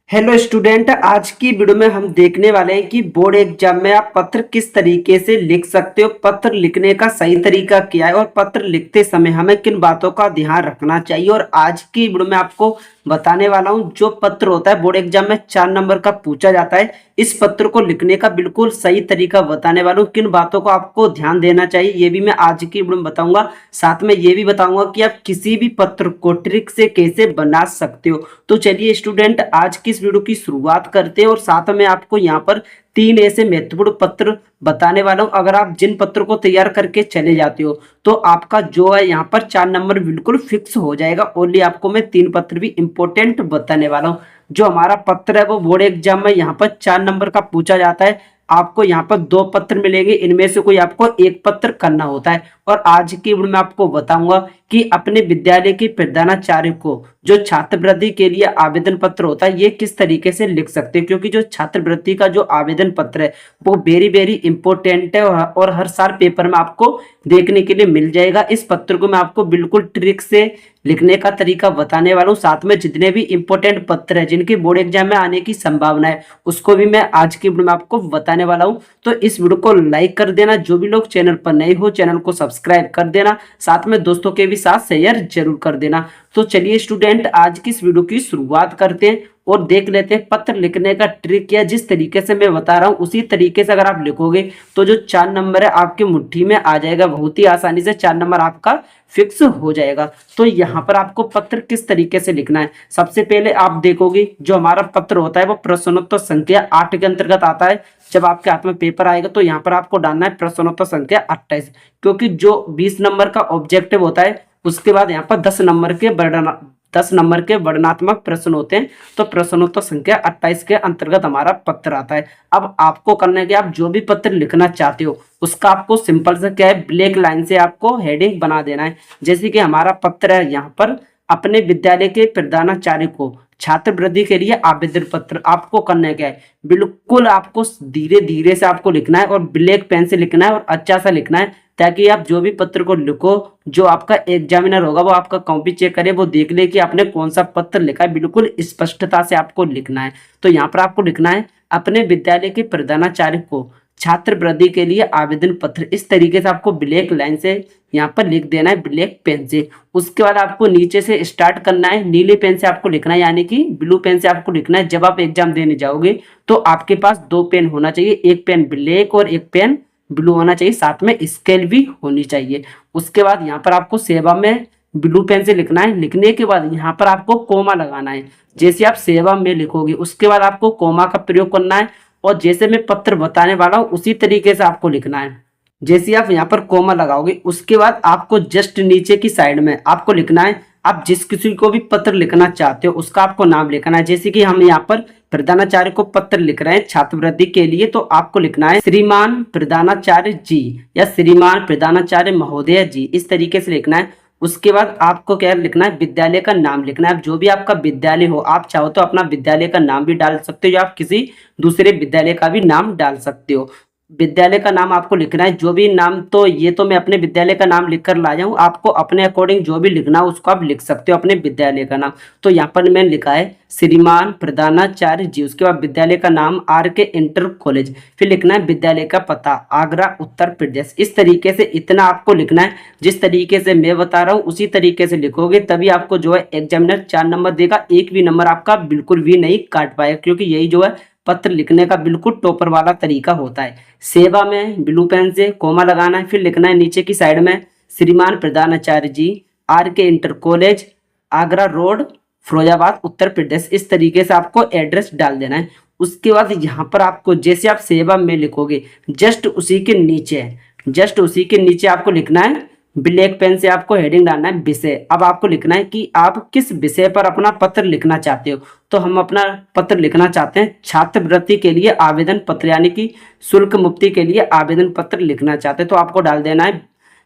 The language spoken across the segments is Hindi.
हेलो स्टूडेंट, आज की वीडियो में हम देखने वाले हैं कि बोर्ड एग्जाम में आप पत्र किस तरीके से लिख सकते हो। पत्र लिखने का सही तरीका क्या है और पत्र लिखते समय हमें किन बातों का ध्यान रखना चाहिए। और आज की वीडियो में आपको बताने वाला हूं, जो पत्र होता है बोर्ड एग्जाम में 4 नंबर का पूछा जाता है, इस पत्र को लिखने का बिल्कुल सही तरीका बताने वाला हूं। किन बातों को आपको ध्यान देना चाहिए ये भी मैं आज की वीडियो में बताऊंगा। साथ में ये भी बताऊंगा कि आप किसी भी पत्र को ट्रिक से कैसे बना सकते हो। तो चलिए स्टूडेंट, आज की इस वीडियो की शुरुआत करते हैं और साथ में आपको यहाँ पर 3 ऐसे महत्वपूर्ण पत्र बताने वाला हूं। अगर आप जिन पत्र को तैयार करके चले जाते हो तो आपका जो है यहाँ पर 4 नंबर बिल्कुल फिक्स हो जाएगा। ओनली आपको मैं 3 पत्र भी इंपॉर्टेंट बताने वाला हूँ। जो हमारा पत्र है वो बोर्ड एग्जाम में यहाँ पर 4 नंबर का पूछा जाता है। आपको यहाँ पर 2 पत्र मिलेंगे, इनमें से कोई आपको एक पत्र करना होता है। और आज की वीडियो में आपको बताऊंगा कि अपने विद्यालय के प्रधानाचार्य को जो छात्रवृत्ति के लिए आवेदन पत्र होता है ये किस तरीके से लिख सकते हैं, क्योंकि जो छात्रवृत्ति का जो आवेदन पत्र है वो वेरी वेरी इंपॉर्टेंट है और हर साल पेपर में आपको देखने के लिए मिल जाएगा। इस पत्र को मैं आपको बिल्कुल ट्रिक से लिखने का तरीका बताने वाला हूँ। साथ में जितने भी इंपॉर्टेंट पत्र है जिनके बोर्ड एग्जाम में आने की संभावना है उसको भी मैं आज की वीडियो में आपको बताने वाला हूँ। तो इस वीडियो को लाइक कर देना, जो भी लोग चैनल पर नए हो चैनल को सब्सक्राइब कर देना, साथ में दोस्तों के भी साथ शेयर जरूर कर देना। तो चलिए स्टूडेंट, आज की इस वीडियो की शुरुआत करते हैं और देख लेते हैं पत्र लिखने का ट्रिक। या जिस तरीके से मैं बता रहा हूँ उसी तरीके से अगर आप लिखोगे तो जो 4 नंबर है आपके मुट्ठी में आ जाएगा। बहुत ही आसानी से 4 नंबर आपका फिक्स हो जाएगा। तो यहाँ पर आपको पत्र किस तरीके से लिखना है, सबसे पहले आप देखोगे जो हमारा पत्र होता है वो प्रश्नोत्तर संख्या 8 के अंतर्गत आता है। जब आपके हाथ में पेपर आएगा तो यहाँ पर आपको डालना है प्रश्नोत्तर संख्या 28, क्योंकि जो 20 नंबर का ऑब्जेक्टिव होता है उसके बाद यहाँ पर 10 नंबर के वर्णनात्मक प्रश्न होते हैं। तो प्रश्नोत्तर संख्या 28 के अंतर्गत हमारा पत्र आता है। अब आपको करना है कि आप जो भी पत्र लिखना चाहते हो उसका आपको सिंपल से क्या है, ब्लैक लाइन से आपको हेडिंग बना देना है। जैसे कि हमारा पत्र है यहाँ पर, अपने विद्यालय के प्रधानाचार्य को छात्रवृत्ति के लिए आवेदन पत्र। आपको करना है क्या है, बिल्कुल आपको धीरे धीरे से आपको लिखना है और ब्लैक पेन से लिखना है और अच्छा सा लिखना है, ताकि आप जो भी पत्र को लिखो जो आपका एग्जामिनर होगा वो आपका कॉपी चेक करे, वो देख ले कि आपने कौन सा पत्र लिखा है। बिल्कुल स्पष्टता से आपको लिखना है। तो यहाँ पर आपको लिखना है अपने विद्यालय के प्रधानाचार्य को छात्रवृत्ति के लिए आवेदन पत्र। इस तरीके से आपको ब्लैक लाइन से यहाँ पर लिख देना है ब्लैक पेन से। उसके बाद आपको नीचे से स्टार्ट करना है, नीले पेन से आपको लिखना है, यानी कि ब्लू पेन से आपको लिखना है। जब आप एग्जाम देने जाओगे तो आपके पास 2 पेन होना चाहिए, एक पेन ब्लैक और एक पेन ब्लू होना चाहिए, साथ में स्केल भी होनी चाहिए। उसके बाद यहाँ पर आपको सेवा में ब्लू पेन से लिखना है। लिखने के बाद यहाँ पर आपको कोमा लगाना है। जैसे आप सेवा में लिखोगे उसके बाद आपको कोमा का प्रयोग करना है और जैसे मैं पत्र बताने वाला हूँ उसी तरीके से आपको लिखना है। जैसे आप यहाँ पर कोमा लगाओगे उसके बाद आपको जस्ट नीचे की साइड में आपको लिखना है, आप जिस किसी को भी पत्र लिखना चाहते हो उसका आपको नाम लिखना है। जैसे कि हम यहाँ पर प्रधानाचार्य को पत्र लिख रहे हैं छात्रवृत्ति के लिए, तो आपको लिखना है श्रीमान प्रधानाचार्य जी या श्रीमान प्रधानाचार्य महोदय जी, इस तरीके से लिखना है। उसके बाद आपको क्या लिखना है, विद्यालय का नाम लिखना है। जो भी आपका विद्यालय हो, आप चाहो तो अपना विद्यालय का नाम भी डाल सकते हो या आप किसी दूसरे विद्यालय का भी नाम डाल सकते हो। विद्यालय का नाम आपको लिखना है, जो भी नाम, तो ये तो मैं अपने विद्यालय का नाम लिख कर ला जाऊँ, आपको अपने अकॉर्डिंग जो भी लिखना हो उसको आप लिख सकते हो अपने विद्यालय का नाम। तो यहाँ पर मैंने लिखा है श्रीमान प्रधानाचार्य जी, उसके बाद विद्यालय का नाम RK इंटर कॉलेज, फिर लिखना है विद्यालय का पता आगरा उत्तर प्रदेश। इस तरीके से इतना आपको लिखना है। जिस तरीके से मैं बता रहा हूँ उसी तरीके से लिखोगे तभी आपको जो है एग्जामिनर 4 नंबर देगा, एक भी नंबर आपका बिल्कुल भी नहीं काट पाएगा, क्योंकि यही जो है पत्र लिखने का बिल्कुल टॉपर वाला तरीका होता है। सेवा में ब्लू पेन से कोमा लगाना है, फिर लिखना है नीचे की साइड में श्रीमान प्रधानाचार्य ji RK inter college Agra road Firozabad Uttar Pradesh. इस तरीके से आपको एड्रेस डाल देना है। उसके बाद यहाँ पर आपको जैसे आप सेवा में लिखोगे जस्ट उसी के नीचे आपको लिखना है, ब्लैक पेन से आपको हेडिंग डालना है विषय। अब आपको लिखना है कि आप किस विषय पर अपना पत्र लिखना चाहते हो। तो हम अपना पत्र लिखना चाहते हैं छात्रवृत्ति के लिए आवेदन पत्र, यानी कि शुल्क मुक्ति के लिए आवेदन पत्र लिखना चाहते हैं। तो आपको डाल देना है,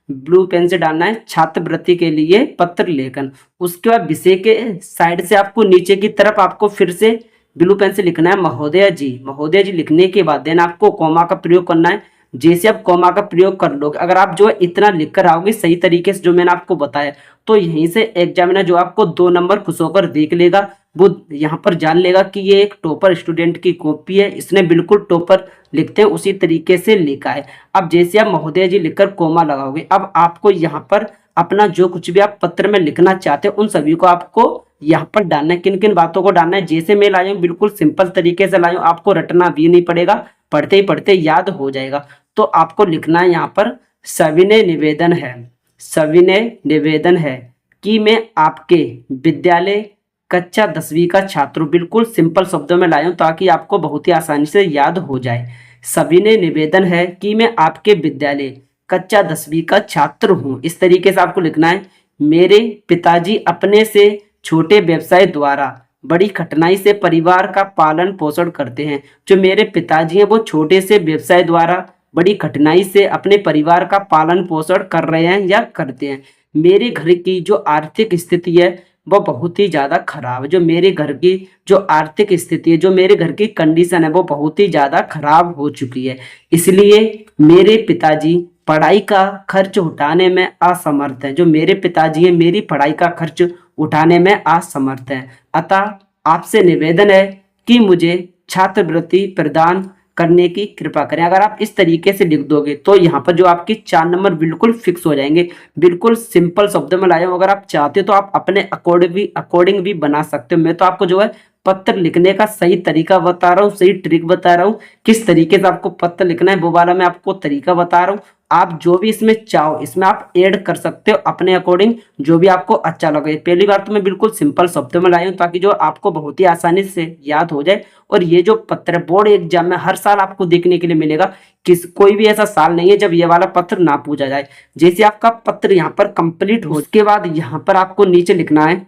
ब्लू पेन से डालना है छात्रवृत्ति के लिए पत्र लेखन। उसके बाद विषय के साइड से आपको नीचे की तरफ आपको फिर से ब्लू पेन से लिखना है महोदय जी लिखने के बाद देन आपको कोमा का प्रयोग करना है। जैसे आप कोमा का प्रयोग कर लोगे, अगर आप जो है इतना लिख कर आओगे सही तरीके से जो मैंने आपको बताया, तो यहीं से एग्जामिनर जो आपको 2 नंबर खुश होकर देख लेगा। वो यहाँ पर जान लेगा कि ये एक टॉपर स्टूडेंट की कॉपी है, इसने बिल्कुल टॉपर लिखते हैं उसी तरीके से लिखा है। अब जैसे आप महोदय जी लिखकर कोमा लगाओगे, अब आपको यहाँ पर अपना जो कुछ भी आप पत्र में लिखना चाहते हो उन सभी को आपको यहाँ पर डालना है। किन किन बातों को डालना है, जैसे मैं लाया हूँ बिल्कुल सिंपल तरीके से लाया हूँ, आपको रटना भी नहीं पड़ेगा, पढ़ते ही पढ़ते याद हो जाएगा। तो आपको लिखना है यहाँ पर सविनय निवेदन है, सविनय निवेदन है कि मैं आपके विद्यालय कक्षा 10वीं का छात्र हूँ। बिल्कुल सिंपल शब्दों में लाया हूँ ताकि आपको बहुत ही आसानी से याद हो जाए। सविनय निवेदन है कि मैं आपके विद्यालय कक्षा 10वीं का छात्र हूँ, इस तरीके से आपको लिखना है। मेरे पिताजी अपने से छोटे व्यवसाय द्वारा बड़ी कठिनाई से परिवार का पालन पोषण करते हैं। जो मेरे पिताजी हैं वो छोटे से व्यवसाय द्वारा बड़ी कठिनाई से अपने परिवार का पालन पोषण कर रहे हैं या करते हैं। मेरे घर की जो आर्थिक स्थिति है वो बहुत ही ज़्यादा खराब है। जो मेरे घर की जो आर्थिक स्थिति है, जो मेरे घर की कंडीशन है वो बहुत ही ज़्यादा खराब हो चुकी है, इसलिए मेरे पिताजी पढ़ाई का खर्च उठाने में असमर्थ हैं। जो मेरे पिताजी हैं मेरी पढ़ाई का खर्च उठाने में असमर्थ हैं, अतः आपसे निवेदन है कि मुझे छात्रवृत्ति प्रदान करने की कृपा करें। अगर आप इस तरीके से लिख दोगे तो यहाँ पर जो आपकी 4 नंबर बिल्कुल फिक्स हो जाएंगे। बिल्कुल सिंपल शब्दों में लाया हूँ, अगर आप चाहते हो तो आप अपने अकॉर्डिंग भी बना सकते हो। मैं तो आपको जो है पत्र लिखने का सही तरीका बता रहा हूँ, सही ट्रिक बता रहा हूँ, किस तरीके से आपको पत्र लिखना है वो वाला मैं आपको तरीका बता रहा हूँ। आप जो भी इसमें चाहो इसमें आप ऐड कर सकते हो अपने अकॉर्डिंग, जो भी आपको अच्छा लगे। पहली बार तो मैं बिल्कुल सिंपल शब्दों में लाया हूँ ताकि जो आपको बहुत ही आसानी से याद हो जाए। और ये जो पत्र बोर्ड एग्जाम में हर साल आपको देखने के लिए मिलेगा, कोई भी ऐसा साल नहीं है जब ये वाला पत्र ना पूछा जाए। जैसे आपका पत्र यहाँ पर कंप्लीट हो उसके बाद यहाँ पर आपको नीचे लिखना है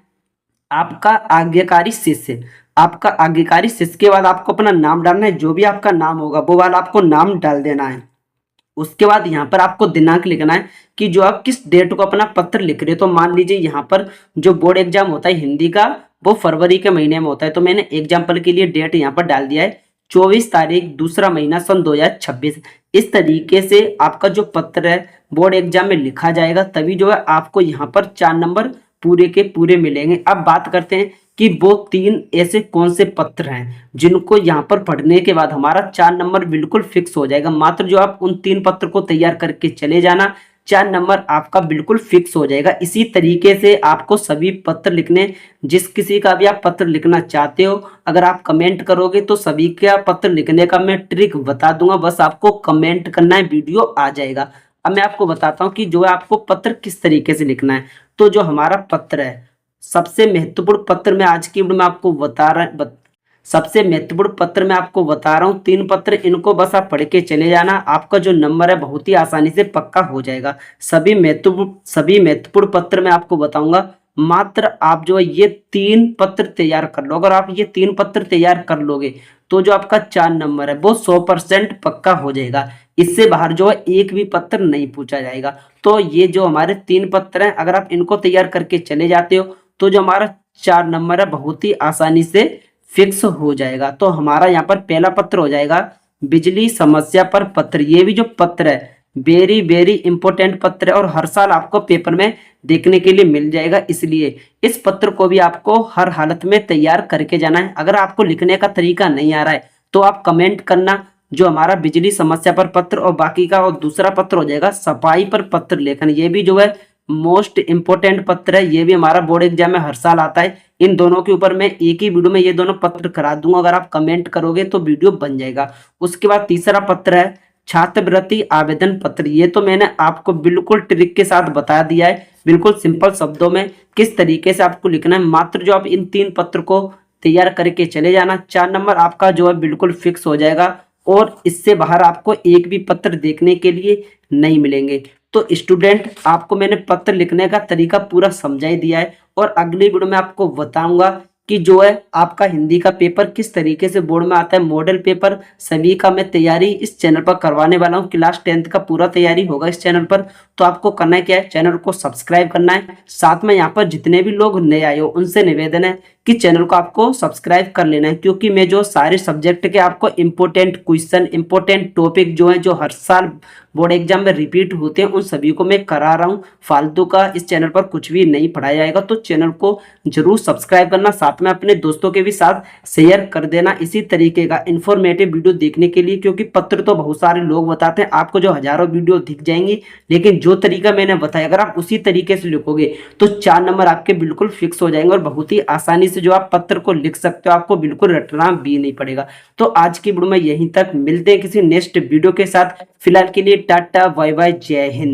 आपका आज्ञाकारी शिष्य। आपका आज्ञाकारी शिष्य के बाद आपको अपना नाम डालना है, जो भी आपका नाम होगा वो वाला आपको नाम डाल देना है। उसके बाद यहाँ पर आपको दिनांक लिखना है कि जो आप किस डेट को अपना पत्र लिख रहे हो। तो मान लीजिए यहाँ पर जो बोर्ड एग्जाम होता है हिंदी का वो फरवरी के महीने में होता है, तो मैंने एग्जाम्पल के लिए डेट यहाँ पर डाल दिया है 24 तारीख दूसरा महीना सन 2026। इस तरीके से आपका जो पत्र है बोर्ड एग्जाम में लिखा जाएगा, तभी जो है आपको यहाँ पर 4 नंबर पूरे के पूरे मिलेंगे। अब बात करते हैं कि वो 3 ऐसे कौन से पत्र हैं जिनको यहाँ पर पढ़ने के बाद हमारा 4 नंबर बिल्कुल फिक्स हो जाएगा। मात्र जो आप उन 3 पत्र को तैयार करके चले जाना, 4 नंबर आपका बिल्कुल फिक्स हो जाएगा। इसी तरीके से आपको सभी पत्र लिखने, जिस किसी का भी आप पत्र लिखना चाहते हो, अगर आप कमेंट करोगे तो सभी का पत्र लिखने का मैं ट्रिक बता दूंगा, बस आपको कमेंट करना है, वीडियो आ जाएगा। अब मैं आपको बताता हूँ कि जो है आपको पत्र किस तरीके से लिखना है। तो जो हमारा पत्र है, सबसे महत्वपूर्ण पत्र मैं आज की वीडियो में आपको सबसे महत्वपूर्ण पत्र मैं आपको बता रहा हूँ 3 पत्र, इनको बस आप पढ़ के चले जाना। आपका जो नंबर है बहुत ही आसानी से पक्का हो जाएगा। सभी महत्वपूर्ण पत्र मैं आपको बताऊंगा, मात्र आप जो है ये 3 पत्र तैयार कर लो। अगर आप ये 3 पत्र तैयार कर लोगे तो जो आपका 4 नंबर है वो 100% पक्का हो जाएगा। इससे बाहर जो है एक भी पत्र नहीं पूछा जाएगा। तो ये जो हमारे 3 पत्र हैं, अगर आप इनको तैयार करके चले जाते हो तो जो हमारा 4 नंबर है बहुत ही आसानी से फिक्स हो जाएगा। तो हमारा यहाँ पर पहला पत्र हो जाएगा बिजली समस्या पर पत्र। ये भी जो पत्र है वेरी वेरी इंपॉर्टेंट पत्र है और हर साल आपको पेपर में देखने के लिए मिल जाएगा, इसलिए इस पत्र को भी आपको हर हालत में तैयार करके जाना है। अगर आपको लिखने का तरीका नहीं आ रहा है तो आप कमेंट करना जो हमारा बिजली समस्या पर पत्र और बाकी का, और दूसरा पत्र हो जाएगा सफाई पर पत्र लेखन। ये भी जो है मोस्ट इंपोर्टेंट पत्र है, ये भी हमारा बोर्ड एग्जाम में हर साल आता है। इन दोनों के ऊपर मैं एक ही वीडियो में ये दोनों पत्र करा दूंगा, अगर आप कमेंट करोगे तो वीडियो बन जाएगा। उसके बाद तीसरा पत्र है छात्रवृत्ति आवेदन पत्र। ये तो मैंने आपको बिल्कुल ट्रिक के साथ बता दिया है, बिल्कुल सिंपल शब्दों में किस तरीके से आपको लिखना है। मात्र जो आप इन 3 पत्र को तैयार करके चले जाना, 4 नंबर आपका जो है बिल्कुल फिक्स हो जाएगा और इससे बाहर आपको एक भी पत्र देखने के लिए नहीं मिलेंगे। तो स्टूडेंट, आपको मैंने पत्र लिखने का तरीका पूरा समझा ही दिया है और अगली वीडियो में आपको बताऊंगा कि जो है आपका हिंदी का पेपर किस तरीके से बोर्ड में आता है। मॉडल पेपर सभी का मैं तैयारी इस चैनल पर करवाने वाला हूँ। क्लास 10th का पूरा तैयारी होगा इस चैनल पर। तो आपको करना है क्या है, चैनल को सब्सक्राइब करना है। साथ में यहाँ पर जितने भी लोग नए आए हो उनसे निवेदन है कि चैनल को आपको सब्सक्राइब कर लेना है, क्योंकि मैं जो सारे सब्जेक्ट के आपको इंपॉर्टेंट क्वेश्चन, इंपॉर्टेंट टॉपिक जो है जो हर साल बोर्ड एग्जाम में रिपीट होते हैं, उन सभी को मैं करा रहा हूँ। फालतू का इस चैनल पर कुछ भी नहीं पढ़ाया जाएगा। तो चैनल को जरूर सब्सक्राइब करना, साथ में अपने दोस्तों के भी साथ शेयर कर देना इसी तरीके का इंफॉर्मेटिव वीडियो देखने के लिए। क्योंकि पत्र तो बहुत सारे लोग बताते हैं, आपको जो हजारों वीडियो दिख जाएंगी, लेकिन जो तरीका मैंने बताया अगर आप उसी तरीके से लिखोगे तो 4 नंबर आपके बिल्कुल फिक्स हो जाएंगे और बहुत ही आसानी से जो आप पत्र को लिख सकते हो, आपको बिल्कुल रटना भी नहीं पड़ेगा। तो आज की वीडियो में यहीं तक, मिलते हैं किसी नेक्स्ट वीडियो के साथ। फिलहाल के लिए टाटा बाय बाय, जय हिंद।